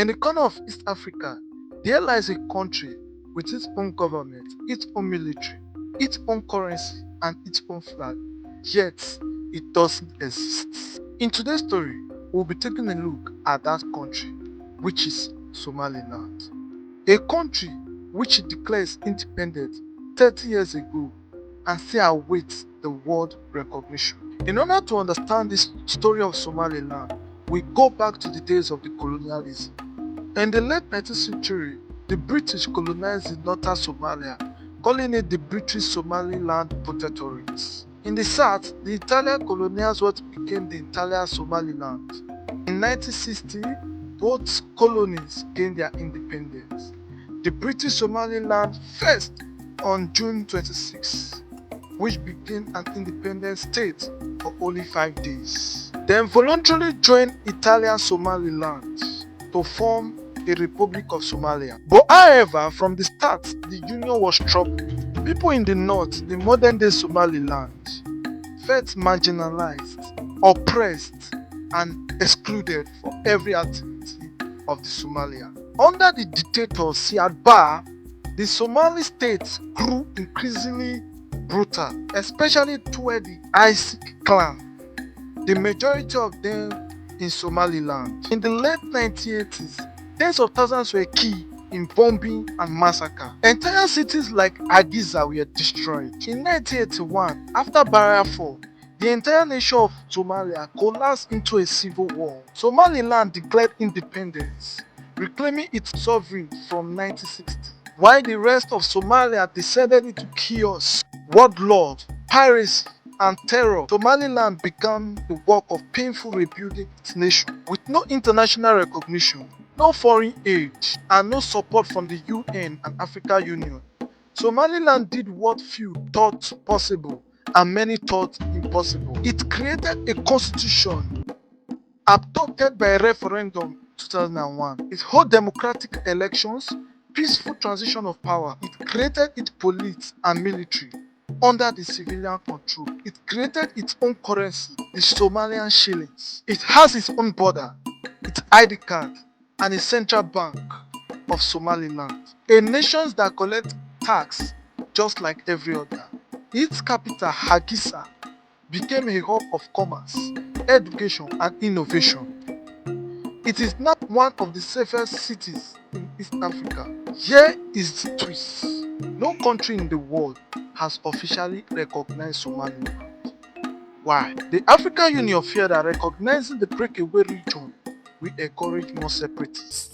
In the corner of East Africa, there lies a country with its own government, its own military, its own currency, and its own flag. Yet, it doesn't exist. In today's story, we'll be taking a look at that country, which is Somaliland. A country which declares independence 30 years ago and still awaits the world recognition. In order to understand this story of Somaliland, we go back to the days of the colonialism. In the late 19th century, the British colonized the northern Somalia, calling it the British Somaliland Protectorate. In the south, the Italian colonized what became the Italian Somaliland. In 1960, both colonies gained their independence. The British Somaliland first on June 26, which became an independent state for only 5 days. Then voluntarily joined Italian Somaliland to form a Republic of Somalia. But however, from the start, the union was troubled. People in the north, the modern day Somaliland, felt marginalized, oppressed, and excluded from every activity of the Somalia. Under the dictator Siad Barre, the Somali state grew increasingly brutal, especially toward the Isaac clan, the majority of them in Somaliland. In the late 1980s, tens of thousands were killed in bombing and massacre. Entire cities like Agiza were destroyed. In 1981, after Barrier fall, the entire nation of Somalia collapsed into a civil war. Somaliland declared independence, reclaiming its sovereignty from 1960, while the rest of Somalia descended into chaos, warlord, piracy, and terror. Somaliland began the work of painful rebuilding its nation with no international recognition, no foreign aid, and no support from the UN and African Union. Somaliland did what few thought possible and many thought impossible. It created a constitution adopted by a referendum 2001. It held democratic elections, peaceful transition of power. It created its police and military under the civilian control. It created its own currency, the Somalian shillings. It has its own border, its ID card, and a central bank of Somaliland. A nation that collects tax just like every other. Its capital, Hargeisa, became a hub of commerce, education, and innovation. It is now one of the safest cities in East Africa. Here is the twist. No country in the world has officially recognized Somaliland. Why? The African Union feared that recognizing the breakaway region will encourage more separatists.